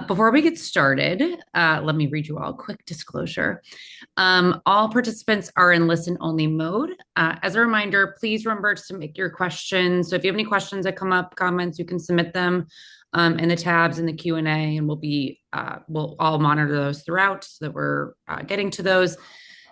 Before we get started, let me read you all a quick disclosure. All participants are in listen only mode. As a reminder, please remember to submit your questions. So if you have any questions that come up, comments, you can submit them in the tabs in the Q&A, and we'll all monitor those throughout so that we're getting to those.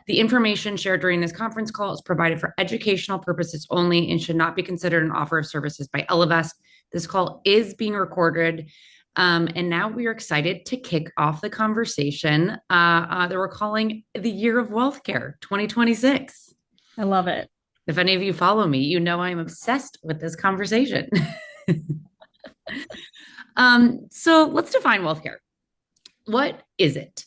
The information shared during this conference call is provided for educational purposes only and should not be considered an offer of services by Ellevest. This call is being recorded. And now we are excited to kick off the conversation that we're calling the Year of Wealthcare 2026. I love it. If any of you follow me, you know I'm obsessed with this conversation. So let's define wealthcare. What is it?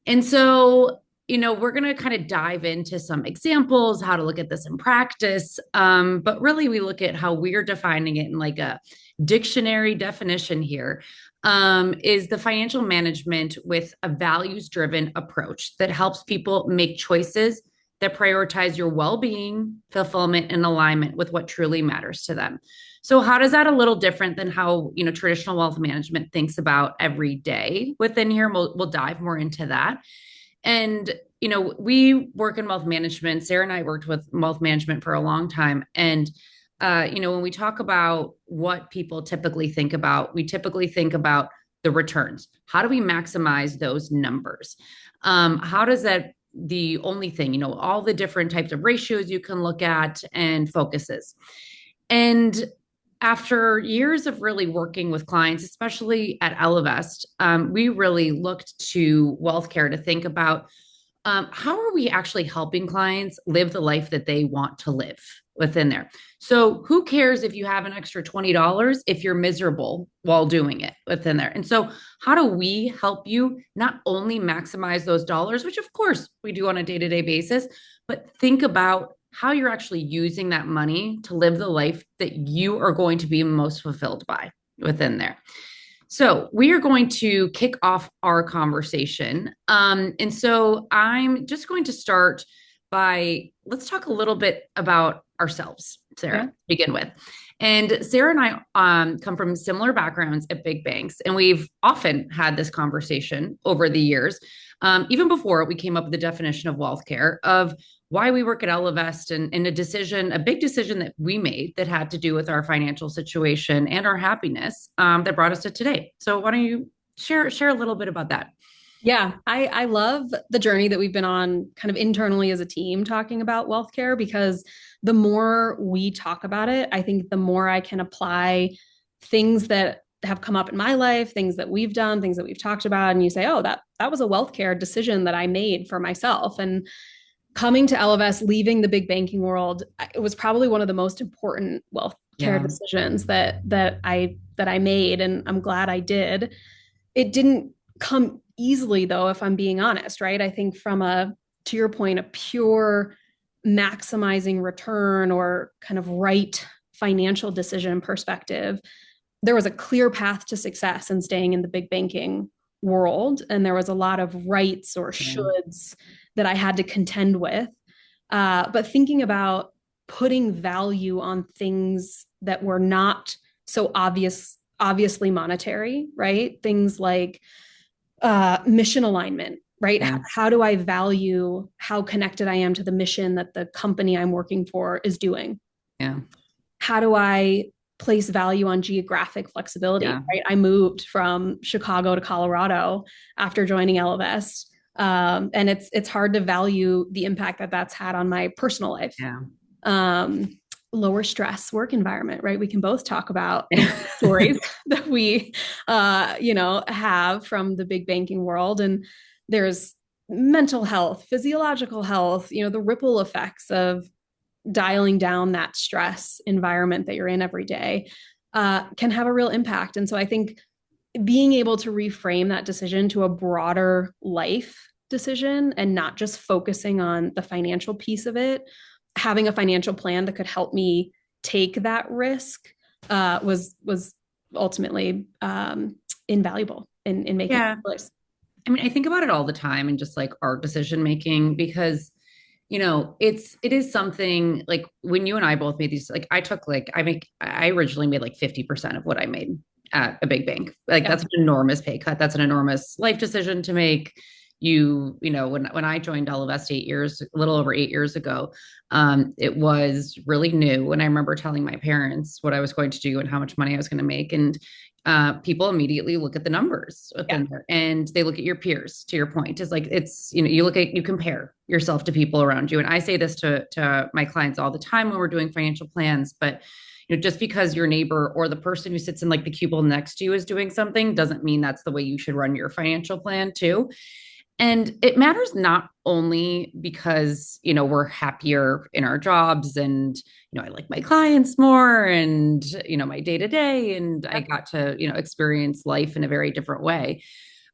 And so, we're going to kind of dive into some examples, how to look at this in practice. But really, we look at how we're defining it in like a dictionary definition here. Is the financial management with a values-driven approach that helps people make choices that prioritize your well-being, fulfillment, and alignment with what truly matters to them. So how does that a little different than how, traditional wealth management thinks about every day within here? We'll dive more into that. And, we work in wealth management. Sara and I worked with wealth management for a long time. And, when we talk about what people typically think about, we typically think about the returns. How do we maximize those numbers? How does that the only thing, all the different types of ratios you can look at and focuses. And after years of really working with clients, especially at Ellevest, we really looked to Wealthcare to think about how are we actually helping clients live the life that they want to live within there. So who cares if you have an extra $20 if you're miserable while doing it within there? And so how do we help you not only maximize those dollars, which of course we do on a day-to-day basis, but think about how you're actually using that money to live the life that you are going to be most fulfilled by within there. So we are going to kick off our conversation. And so I'm just going to start by, let's talk a little bit about ourselves, Sara, to begin with. And Sara and I come from similar backgrounds at big banks, and we've often had this conversation over the years. Even before we came up with the definition of wealthcare, of why we work at Ellevest and a big decision that we made that had to do with our financial situation and our happiness that brought us to today. So why don't you share a little bit about that? Yeah, I love the journey that we've been on kind of internally as a team talking about wealthcare, because the more we talk about it, I think the more I can apply things that have come up in my life, things that we've done, things that we've talked about. And you say, oh, that was a wealthcare decision that I made for myself. And coming to Ellevest, leaving the big banking world, it was probably one of the most important wealthcare decisions that I made. And I'm glad I did. It didn't come easily though, if I'm being honest, right? I think to your point, a pure maximizing return or kind of right financial decision perspective, there was a clear path to success in staying in the big banking world. And there was a lot of rights or shoulds that I had to contend with. But thinking about putting value on things that were not so obviously monetary, right? Things like mission alignment, right? Yeah. How do I value how connected I am to the mission that the company I'm working for is doing? Yeah. How do I place value on geographic flexibility, right? I moved from Chicago to Colorado after joining Ellevest. And it's hard to value the impact that that's had on my personal life. Lower stress work environment, right? We can both talk about stories that we, have from the big banking world. And there's mental health, physiological health, the ripple effects of dialing down that stress environment that you're in every day can have a real impact. And so I think being able to reframe that decision to a broader life decision and not just focusing on the financial piece of it, having a financial plan that could help me take that risk was ultimately invaluable in making that choice. I mean, I think about it all the time and just like our decision making, because it is something like when you and I both made these, like I originally made like 50% of what I made at a big bank. Like Yeah. that's an enormous pay cut. That's an enormous life decision to make. When I joined Ellevest 8 years, a little over 8 years ago, it was really new. And I remember telling my parents what I was going to do and how much money I was going to make. And people immediately look at the numbers Yeah. within there and they look at your peers, to your point. Is like, you compare yourself to people around you. And I say this to my clients all the time when we're doing financial plans, but just because your neighbor or the person who sits in like the cubicle next to you is doing something doesn't mean that's the way you should run your financial plan too. And it matters not only because, we're happier in our jobs and, I like my clients more and, my day to day, and I Yep. got to, experience life in a very different way.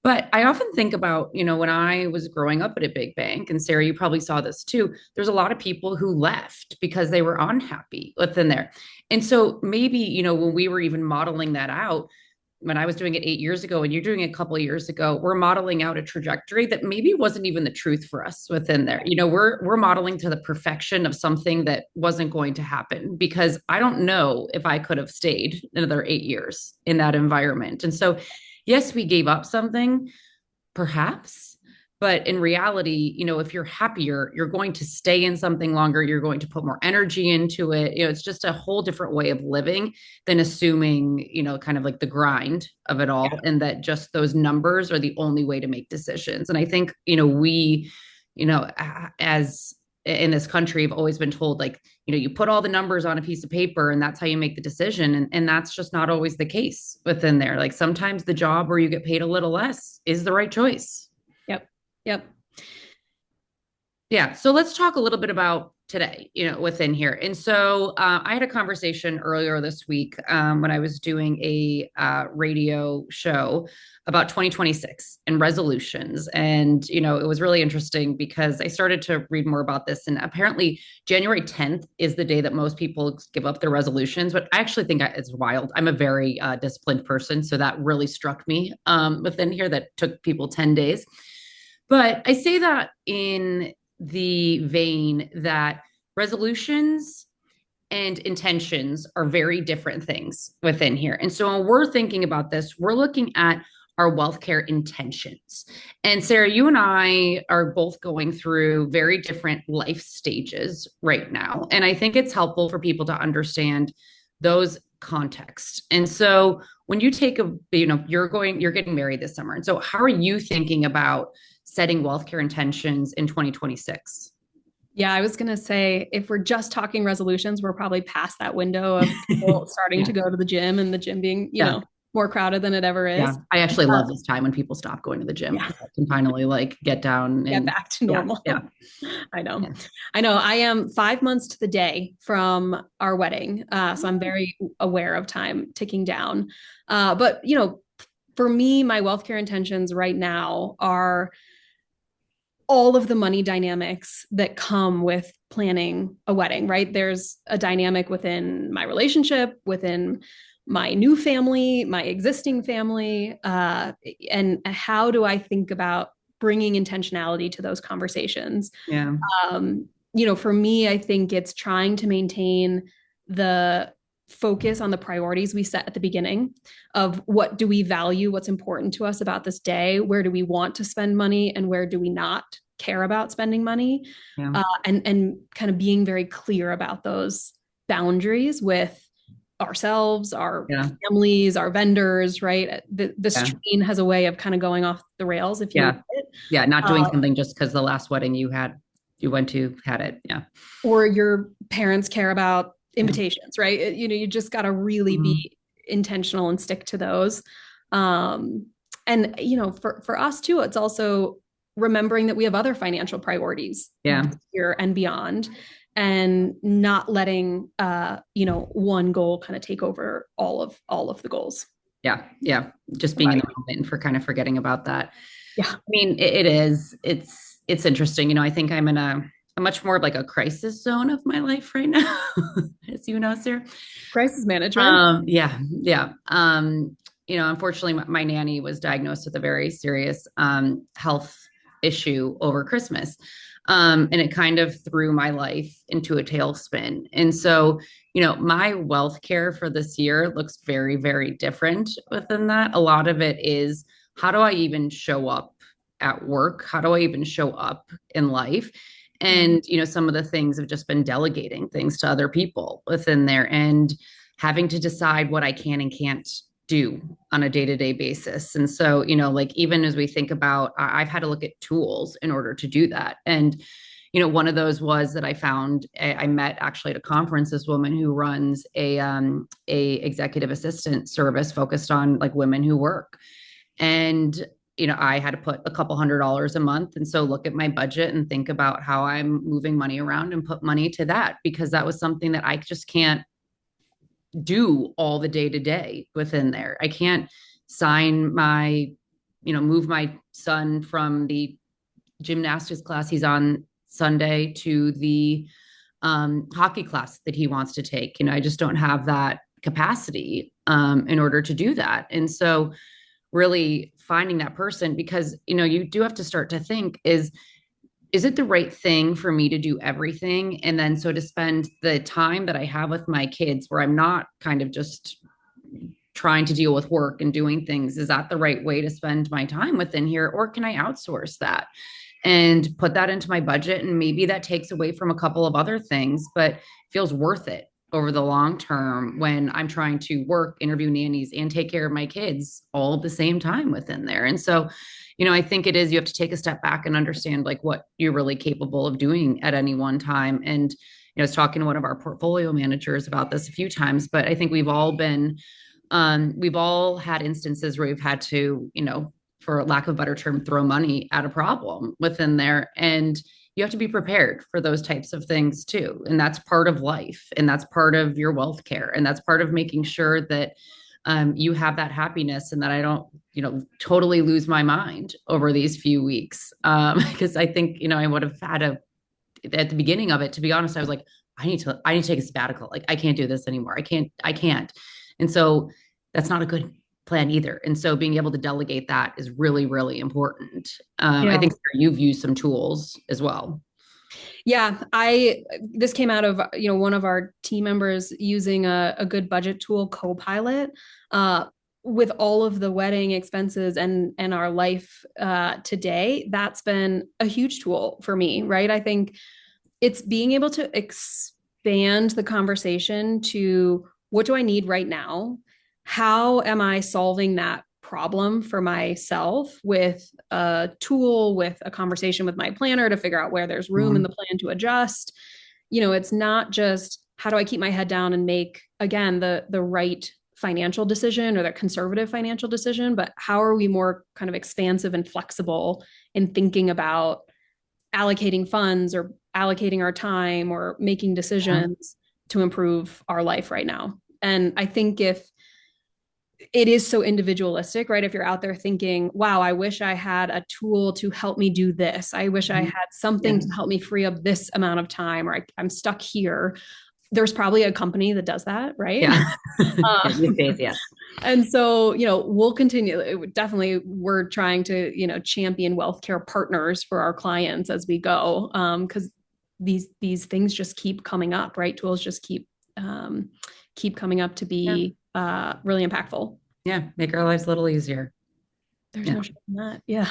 But I often think about, when I was growing up at a big bank, and Sarah, you probably saw this too, there's a lot of people who left because they were unhappy within there. And so maybe, when we were even modeling that out, when I was doing it 8 years ago and you're doing it a couple of years ago, we're modeling out a trajectory that maybe wasn't even the truth for us within there. We're modeling to the perfection of something that wasn't going to happen because I don't know if I could have stayed another 8 years in that environment. And so, yes, we gave up something, perhaps. But in reality, if you're happier, you're going to stay in something longer. You're going to put more energy into it. It's just a whole different way of living than assuming, kind of like the grind of it all, and that just those numbers are the only way to make decisions. And I think, as in this country, have always been told like, you put all the numbers on a piece of paper and that's how you make the decision. And that's just not always the case within there. Like sometimes the job where you get paid a little less is the right choice. Yep. Yep. Yeah. So let's talk a little bit about today, within here. And so I had a conversation earlier this week when I was doing a radio show about 2026 and resolutions. And, it was really interesting because I started to read more about this. And apparently, January 10th is the day that most people give up their resolutions. But I actually think it's wild. I'm a very disciplined person. So that really struck me within here that took people 10 days. But I say that in the vein that resolutions and intentions are very different things within here. And so when we're thinking about this, we're looking at our wealth care intentions. And Sarah, you and I are both going through very different life stages right now. And I think it's helpful for people to understand those contexts. And so when you take you're getting married this summer. And so how are you thinking about setting wealth care intentions in 2026? Yeah, I was going to say, if we're just talking resolutions, we're probably past that window of people starting Yeah. to go to the gym and the gym being, Yeah. more crowded than it ever Yeah. is. I actually love this time when people stop going to the gym Yeah. because I can finally like get down Get and back to normal. Yeah. I know. Yeah. I know. I am 5 months to the day from our wedding. So I'm very aware of time ticking down. But, for me, my wealth care intentions right now are all of the money dynamics that come with planning a wedding, right? There's a dynamic within my relationship, within my new family, my existing family, and how do I think about bringing intentionality to those conversations? Yeah. For me, I think it's trying to maintain the focus on the priorities we set at the beginning of what do we value, what's important to us about this day, where do we want to spend money, and where do we not care about spending money, Yeah. and kind of being very clear about those boundaries with ourselves, our Yeah. families, our vendors, right? This Yeah. train has a way of kind of going off the rails if you Yeah. let it. Yeah. Not doing something just because the last wedding you went to had it. Yeah. Or your parents care about Yeah. invitations, right? You just got to really be intentional and stick to those. And for us too, it's also remembering that we have other financial priorities this year and beyond, and not letting one goal kind of take over all of the goals. Yeah. Yeah. Just being in the moment and for kind of forgetting about that. Yeah. I mean, it's interesting. I think I'm in a much more of like a crisis zone of my life right now, as you know, Sarah. Crisis management. Yeah. Yeah. Unfortunately, my nanny was diagnosed with a very serious health issue over Christmas. And it kind of threw my life into a tailspin. And so, my wealth care for this year looks very, very different within that. A lot of it is, how do I even show up at work? How do I even show up in life? And, some of the things have just been delegating things to other people within there and having to decide what I can and can't do on a day-to-day basis. And so, like, even as we think about, I've had to look at tools in order to do that. And, one of those was that I found, I met actually at a conference, this woman who runs a executive assistant service focused on like women who work. And, I had to put a couple $100s a month. And so look at my budget and think about how I'm moving money around and put money to that, because that was something that I just can't do all the day to day within there. I can't move my son from the gymnastics class he's on Sunday to the hockey class that he wants to take. I just don't have that capacity in order to do that. And so really finding that person, because, you do have to start to think, is it the right thing for me to do everything? And then so to spend the time that I have with my kids where I'm not kind of just trying to deal with work and doing things, is that the right way to spend my time within here? Or can I outsource that and put that into my budget? And maybe that takes away from a couple of other things, but feels worth it over the long term when I'm trying to work, interview nannies, and take care of my kids all at the same time within there. And so, I think it is, you have to take a step back and understand like what you're really capable of doing at any one time. And, I was talking to one of our portfolio managers about this a few times, but I think we've all had instances where we've had to, for lack of a better term, throw money at a problem within there. And you have to be prepared for those types of things too. And that's part of life. And that's part of your wealth care. And that's part of making sure that you have that happiness and that I don't, totally lose my mind over these few weeks. Because I think, I would have had at the beginning of it, to be honest, I was like, I need to take a sabbatical. Like, I can't do this anymore. I can't. And so that's not a good plan either. And so being able to delegate that is really, really important. I think you've used some tools as well. Yeah, this came out of, one of our team members using a good budget tool, Copilot, with all of the wedding expenses and our life today. That's been a huge tool for me, right? I think it's being able to expand the conversation to, what do I need right now? How am I solving that problem for myself with a tool, with a conversation with my planner to figure out where there's room in the plan to adjust? It's not just, how do I keep my head down and make, again, the right financial decision or the conservative financial decision, but how are we more kind of expansive and flexible in thinking about allocating funds or allocating our time or making decisions to improve our life right now? And I think if it is so individualistic, right? If you're out there thinking, wow, I wish I had a tool to help me do this. I wish I had something to help me free up this amount of time, or I'm stuck here. There's probably a company that does that, right? Yeah. These days, yes. And so, we'll continue. Definitely, we're trying to, champion wealth care partners for our clients as we go, because these things just keep coming up, right? Tools just keep coming up to be really impactful. Yeah, make our lives a little easier. There's no shame in that. Yeah.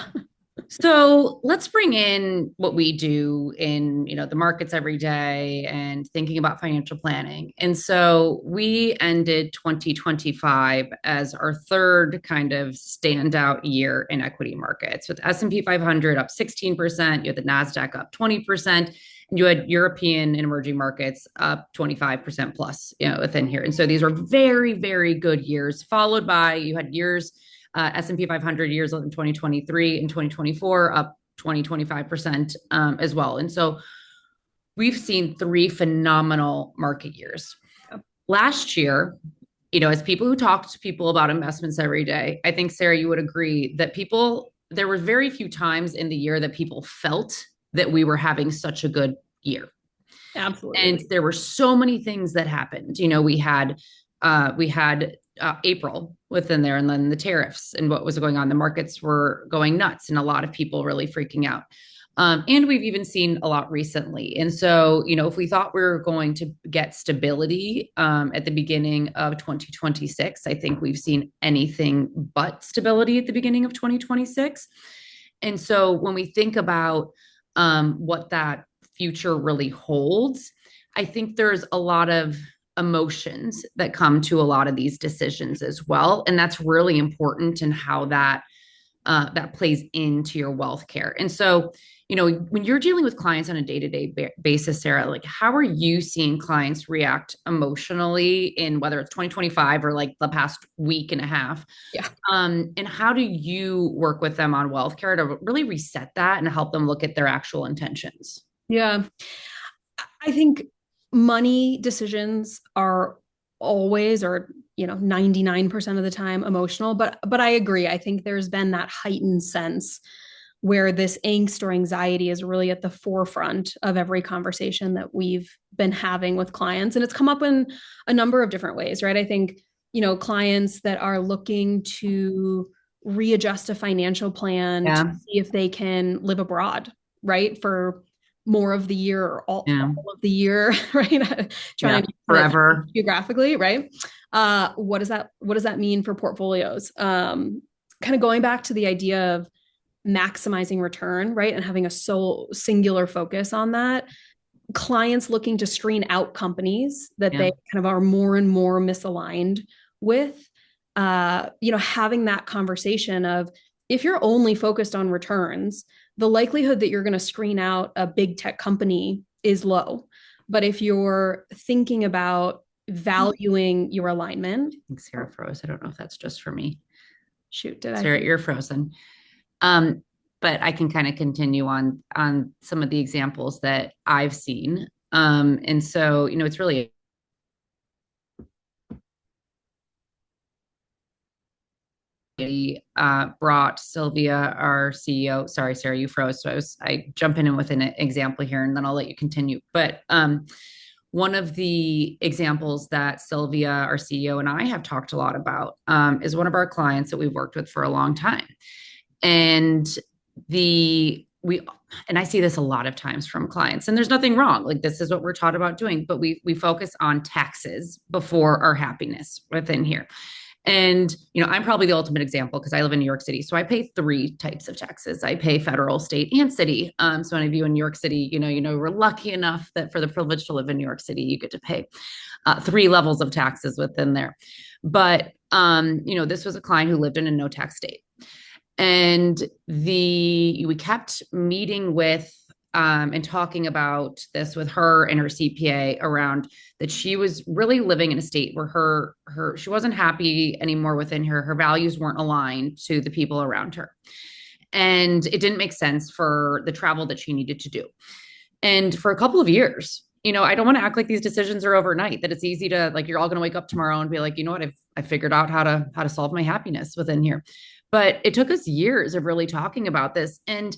So let's bring in what we do in, the markets every day and thinking about financial planning. And so we ended 2025 as our third kind of standout year in equity markets, with S&P 500 up 16%, you had the NASDAQ up 20%, and you had European and emerging markets up 25% plus, within here. And so these were very, very good years, followed by, you had years, S&P 500 years in 2023 and 2024 up 25% as well. And so we've seen three phenomenal market years. Last year, as people who talk to people about investments every day, I think, Sara, you would agree that there were very few times in the year that people felt that we were having such a good year. Absolutely. And there were so many things that happened. We had April within there, and then the tariffs and what was going on. The markets were going nuts, and a lot of people really freaking out. And we've even seen a lot recently. And so, if we thought we were going to get stability at the beginning of 2026, I think we've seen anything but stability at the beginning of 2026. And so, when we think about what that future really holds, I think there's a lot of emotions that come to a lot of these decisions as well, and that's really important in how that plays into your wealth care. And so, when you're dealing with clients on a day-to-day basis, Sara, like how are you seeing clients react emotionally in whether it's 2025 or like the past week and a half? Yeah. And how do you work with them on wealth care to really reset that and help them look at their actual intentions? Yeah. I think money decisions are always, or 99% of the time, emotional, but I agree. I think there's been that heightened sense where this angst or anxiety is really at the forefront of every conversation that we've been having with clients. And it's come up in a number of different ways, right? I think, clients that are looking to readjust a financial plan to Yeah. see if they can live abroad, right? For more of the year or Yeah. all of the year, right? Yeah. Trying to Forever. geographically, right? What does that mean for portfolios? Kind of going back to the idea of maximizing return, right? And having a sole singular focus on that. Clients looking to screen out companies that Yeah. they kind of are more and more misaligned with. Having that conversation of, if you're only focused on returns, the likelihood that you're going to screen out a big tech company is low. But if you're thinking about valuing your alignment, I think Sara froze. I don't know if that's just for me. shoot, did I? Sara, you're frozen. Um, but I can kind of continue on some of the examples that I've seen. And so, it's really brought Sylvia, our CEO. Sorry, Sara, you froze. So I jump in with an example here, and then I'll let you continue. But one of the examples that Sylvia, our CEO, and I have talked a lot about is one of our clients that we've worked with for a long time. And I see this a lot of times from clients, and there's nothing wrong. Like, this is what we're taught about doing, but we focus on taxes before our happiness within here. And, I'm probably the ultimate example because I live in New York City. So I pay three types of taxes. I pay federal, state, and city. So any of you in New York City, we're lucky enough that for the privilege to live in New York City, you get to pay three levels of taxes within there. But, this was a client who lived in a no tax state. And we kept meeting with and talking about this with her and her CPA around that she was really living in a state where she wasn't happy anymore within her values weren't aligned to the people around her. And it didn't make sense for the travel that she needed to do. And for a couple of years, I don't want to act like these decisions are overnight, that it's easy to, like, you're all going to wake up tomorrow and be like, you know what, I figured out how to solve my happiness within here. But it took us years of really talking about this. And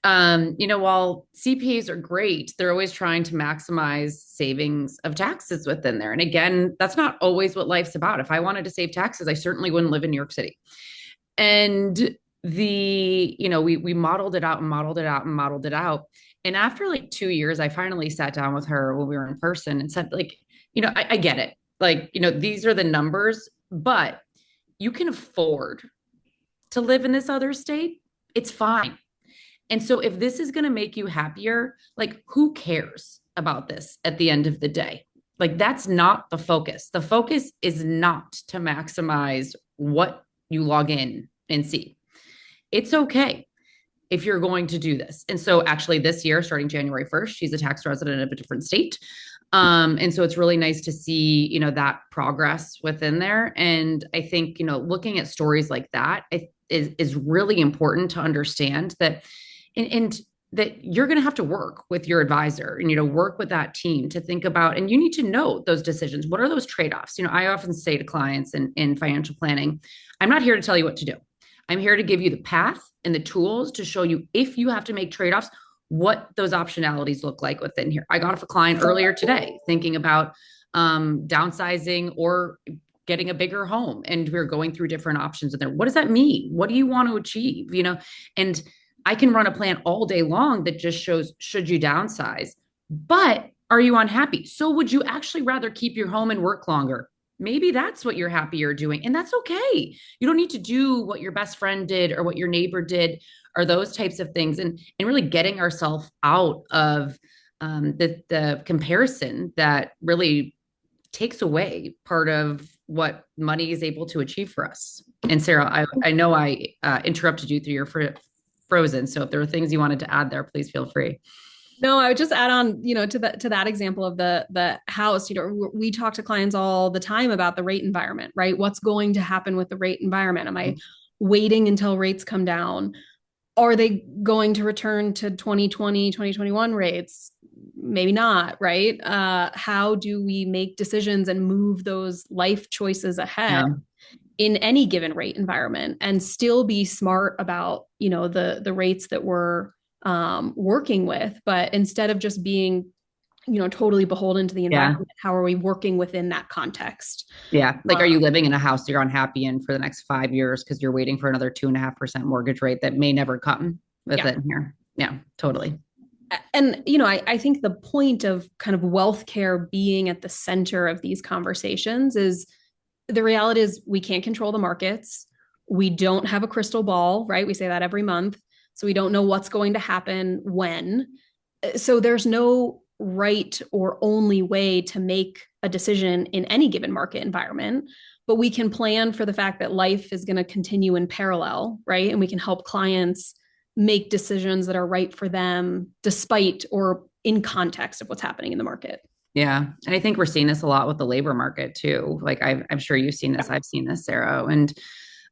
while CPAs are great, they're always trying to maximize savings of taxes within there. And again, that's not always what life's about. If I wanted to save taxes, I certainly wouldn't live in New York City. And we modeled it out and modeled it out and modeled it out. And after like 2 years, I finally sat down with her when we were in person and said, like, I get it. Like, these are the numbers, but you can afford to live in this other state. It's fine. And so if this is going to make you happier, like, who cares about this at the end of the day? Like, that's not the focus. The focus is not to maximize what you log in and see. It's okay if you're going to do this. And so actually this year, starting January 1st, she's a tax resident of a different state. And so it's really nice to see, that progress within there. And I think, looking at stories like that is really important to understand that, and that you're going to have to work with your advisor and, work with that team to think about, and you need to know those decisions. What are those trade-offs? I often say to clients in financial planning, I'm not here to tell you what to do. I'm here to give you the path and the tools to show you, if you have to make trade-offs, what those optionalities look like within here. I got off a client earlier today thinking about downsizing or getting a bigger home and we're going through different options in there. What does that mean? What do you want to achieve? And I can run a plan all day long that just shows, should you downsize, but are you unhappy? So would you actually rather keep your home and work longer? Maybe that's what you're happier doing. And that's okay. You don't need to do what your best friend did or what your neighbor did or those types of things. And really getting ourselves out of the comparison that really takes away part of what money is able to achieve for us. And Sara, I know I interrupted you through your frozen. So if there are things you wanted to add there, please feel free. No, I would just add on, to that example of the house. We talk to clients all the time about the rate environment, right? What's going to happen with the rate environment? Am I waiting until rates come down? Are they going to return to 2020, 2021 rates? Maybe not, right? How do we make decisions and move those life choices ahead Yeah. in any given rate environment and still be smart about, the rates that we're working with, but instead of just being, totally beholden to the Yeah. environment, how are we working within that context? Yeah. Like, are you living in a house you're unhappy in for the next 5 years because you're waiting for another 2.5% mortgage rate that may never come with Yeah. it here? Yeah, totally. And, I think the point of kind of wealth care being at the center of these conversations is the reality is we can't control the markets. We don't have a crystal ball, right? We say that every month. So we don't know what's going to happen when. So there's no right or only way to make a decision in any given market environment, but we can plan for the fact that life is going to continue in parallel, right? And we can help clients make decisions that are right for them despite or in context of what's happening in the market. Yeah. And I think we're seeing this a lot with the labor market too. Like I'm sure you've seen this. I've seen this, Sara. And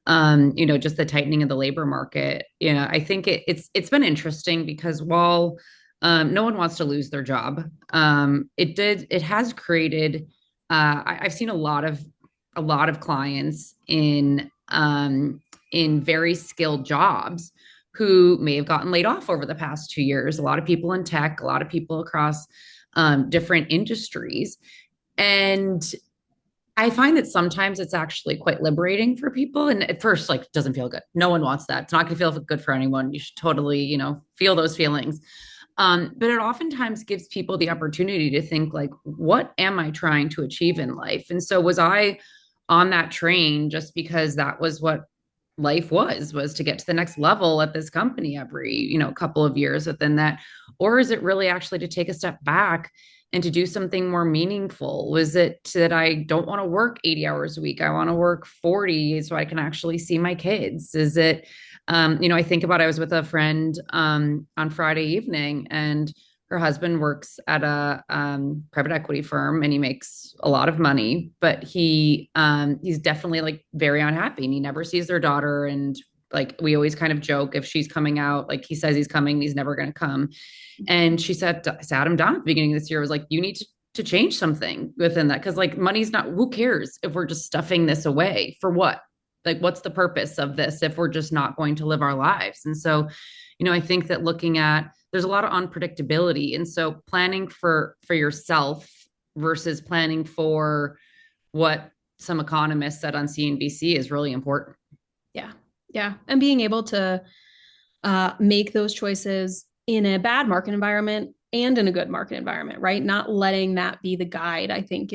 just the tightening of the labor market. I think it's been interesting because while no one wants to lose their job, it has created I've seen a lot of clients in very skilled jobs who may have gotten laid off over the past 2 years. A lot of people in tech, a lot of people across different industries. And I find that sometimes it's actually quite liberating for people. And at first, like, it doesn't feel good. No one wants that. It's not going to feel good for anyone. You should totally, feel those feelings. But it oftentimes gives people the opportunity to think, like, what am I trying to achieve in life? And so was I on that train just because that was what life was to get to the next level at this company every, couple of years within that? Or is it really actually to take a step back and to do something more meaningful? Was it that I don't want to work 80 hours a week? I want to work 40 so I can actually see my kids. Is it, I think about, I was with a friend on Friday evening, and her husband works at a private equity firm and he makes a lot of money, but he's definitely like very unhappy and he never sees their daughter. And like, we always kind of joke, if she's coming out, like he says he's coming, he's never going to come. And she sat him down at the beginning of this year, was like, you need to change something within that. Cause like money's not, who cares if we're just stuffing this away for what? Like, what's the purpose of this if we're just not going to live our lives? And so, I think that there's a lot of unpredictability. And so planning for yourself versus planning for what some economists said on CNBC is really important. Yeah. Yeah. And being able to make those choices in a bad market environment and in a good market environment, right? Not letting that be the guide, I think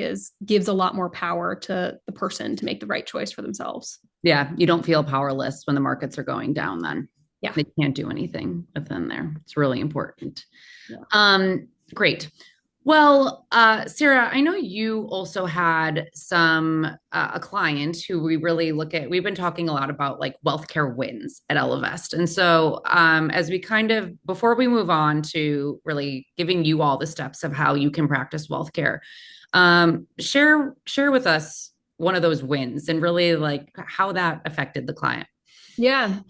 gives a lot more power to the person to make the right choice for themselves. Yeah. You don't feel powerless when the markets are going down then. Yeah. They can't do anything within there. It's really important. Yeah. Great. Well, Sara, I know you also had a client who we really we've been talking a lot about like Wealthcare wins at Ellevest. And so as we before we move on to really giving you all the steps of how you can practice Wealthcare, share with us one of those wins and really like how that affected the client. Yeah.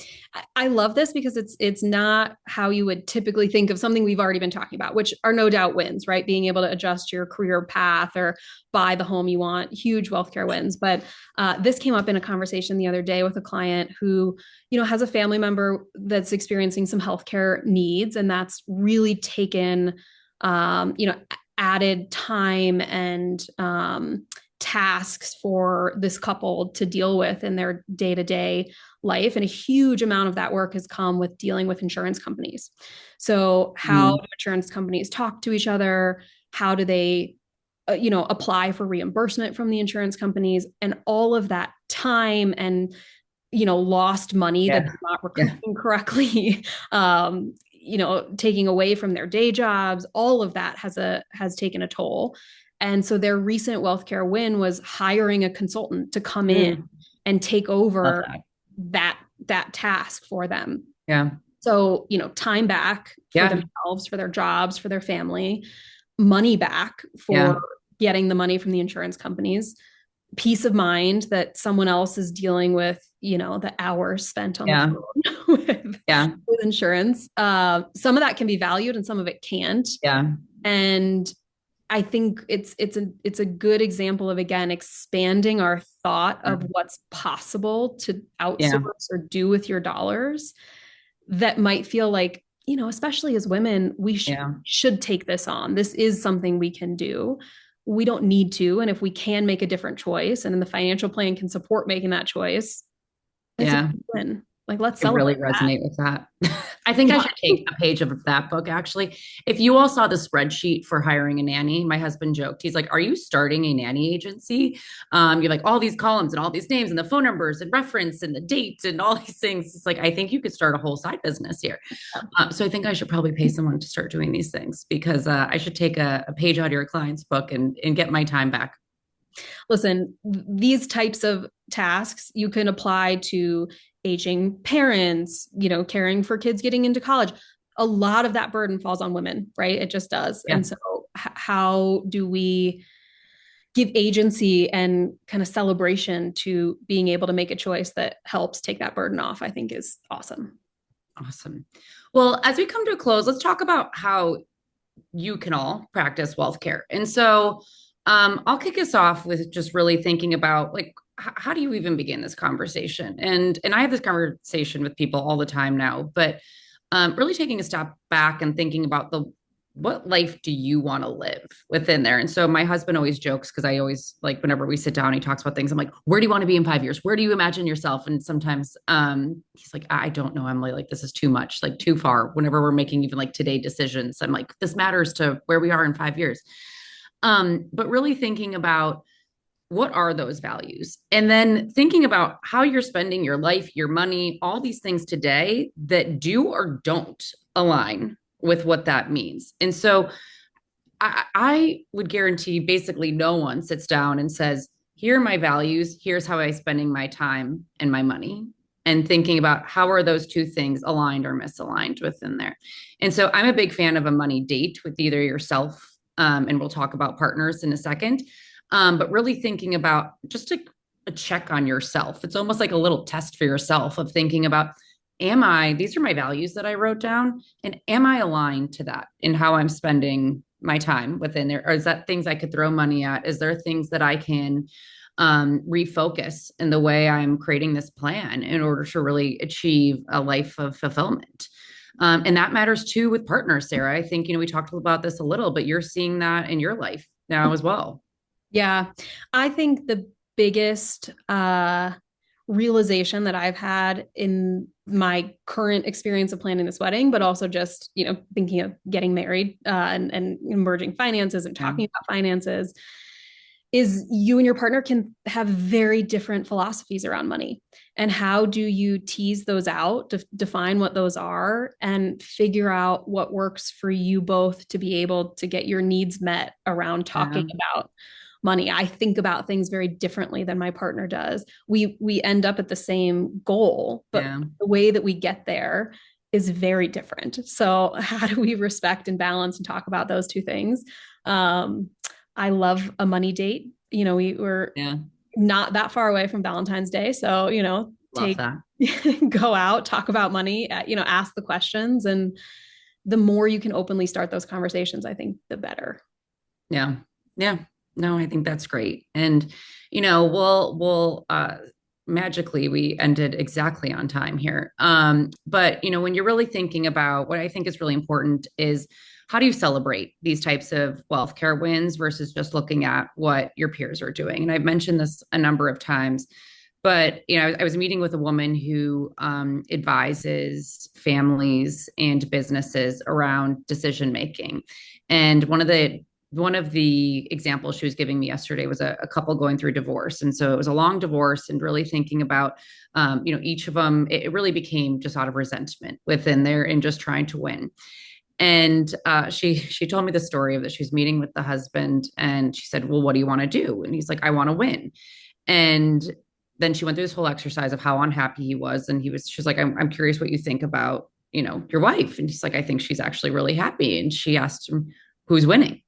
I love this because it's not how you would typically think of something we've already been talking about, which are no doubt wins, right? Being able to adjust your career path or buy the home you want, huge wealth care wins. But this came up in a conversation the other day with a client who, has a family member that's experiencing some healthcare needs, and that's really taken, added time and tasks for this couple to deal with in their day-to-day life. And a huge amount of that work has come with dealing with insurance companies. So how Mm. do insurance companies talk to each other? How do they apply for reimbursement from the insurance companies, and all of that time and lost money that Yeah. they're not Yeah. recouping correctly, taking away from their day jobs, all of that has taken a toll. And so their recent Wealthcare win was hiring a consultant to come in Mm. and take Love over that. that task for them. Yeah. So, time back for Yeah. themselves, for their jobs, for their family, money back for Yeah. getting the money from the insurance companies, peace of mind that someone else is dealing with, the hours spent on the Yeah. phone Yeah. with insurance. Some of that can be valued and some of it can't. Yeah. And I think it's a good example of, again, expanding our thought of what's possible to Yeah. outsource or do with your dollars, that might feel like, especially as women, we Yeah. should take this on. This is something we can do. We don't need to. And if we can make a different choice and then the financial plan can support making that choice, it's a Yeah. win. Like, let's I really celebrate that. resonate with that. I think I should take a page of that book, actually. If you all saw the spreadsheet for hiring a nanny, my husband joked, he's like, "Are you starting a nanny agency? You're like all these columns and all these names and the phone numbers and reference and the dates and all these things." It's like, I think you could start a whole side business here. So I think I should probably pay someone to start doing these things, because I should take a page out of your client's book and get my time back. Listen, these types of tasks you can apply to aging parents, caring for kids getting into college. A lot of that burden falls on women, right? It just does. Yeah. And so, how do we give agency and kind of celebration to being able to make a choice that helps take that burden off? I think is awesome. Awesome. Well, as we come to a close, let's talk about how you can all practice wealth care. And so I'll kick us off with just really thinking about, like, how do you even begin this conversation? And I have this conversation with people all the time now, but really taking a step back and thinking about what life do you want to live within there? And so my husband always jokes, because I always, like, whenever we sit down, he talks about things. I'm like, where do you want to be in 5 years? Where do you imagine yourself? And sometimes he's like, I don't know. I'm like, this is too much, like too far. Whenever we're making even like today decisions, I'm like, this matters to where we are in 5 years. But really thinking about, what are those values? And then thinking about how you're spending your life, your money, all these things today that do or don't align with what that means. And so I would guarantee basically no one sits down and says, here are my values, here's how I'm spending my time and my money, and thinking about how are those two things aligned or misaligned within there. And so I'm a big fan of a money date with either yourself, and we'll talk about partners in a second, but really thinking about just a check on yourself. It's almost like a little test for yourself of thinking about, these are my values that I wrote down, and am I aligned to that in how I'm spending my time within there? Or is that things I could throw money at? Is there things that I can refocus in the way I'm creating this plan in order to really achieve a life of fulfillment? And that matters too with partners, Sara. I think, we talked about this a little, but you're seeing that in your life now as well. Yeah. I think the biggest realization that I've had in my current experience of planning this wedding, but also just, thinking of getting married, and emerging finances and talking about finances, is you and your partner can have very different philosophies around money. And how do you tease those out, define what those are, and figure out what works for you both to be able to get your needs met around talking about money? I think about things very differently than my partner does. We end up at the same goal, but the way that we get there is very different. So how do we respect and balance and talk about those two things? I love a money date. We were not that far away from Valentine's Day. So, Love that. go out, talk about money, ask the questions. And the more you can openly start those conversations, I think the better. Yeah. Yeah. No, I think that's great. And, we'll magically we ended exactly on time here. But when you're really thinking about what I think is really important is how do you celebrate these types of wealth care wins versus just looking at what your peers are doing? And I've mentioned this a number of times, but I was meeting with a woman who advises families and businesses around decision making, and one of the examples she was giving me yesterday was a couple going through divorce. And so it was a long divorce, and really thinking about, each of them, it really became just out of resentment within there and just trying to win. And she told me the story of that she was meeting with the husband, and she said, well, what do you want to do? And he's like, I want to win. And then she went through this whole exercise of how unhappy he was. And she's like, I'm curious what you think about, your wife. And he's like, I think she's actually really happy. And she asked him, who's winning?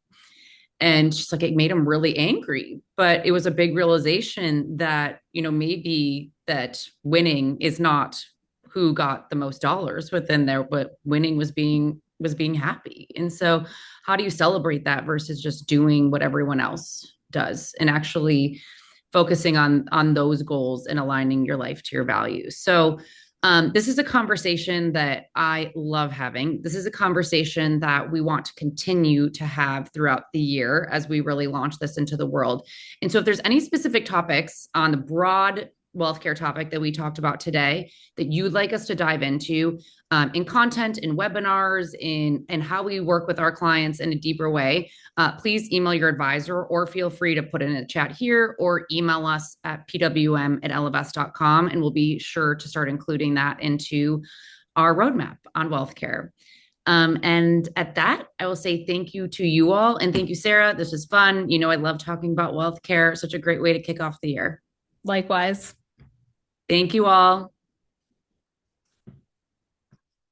And she's like, it made him really angry. But it was a big realization that, maybe that winning is not who got the most dollars within there, but winning was being happy. And so how do you celebrate that versus just doing what everyone else does and actually focusing on those goals and aligning your life to your values? So this is a conversation that I love having. This is a conversation that we want to continue to have throughout the year as we really launch this into the world. And so if there's any specific topics on the broad wealth care topic that we talked about today that you'd like us to dive into, in content, in webinars, in how we work with our clients in a deeper way, please email your advisor, or feel free to put it in a chat here or email us at pwm@ellevest.com, and we'll be sure to start including that into our roadmap on wealth care. And at that, I will say thank you to you all. And thank you, Sara. This was fun. I love talking about wealth care. Such a great way to kick off the year. Likewise. Thank you all.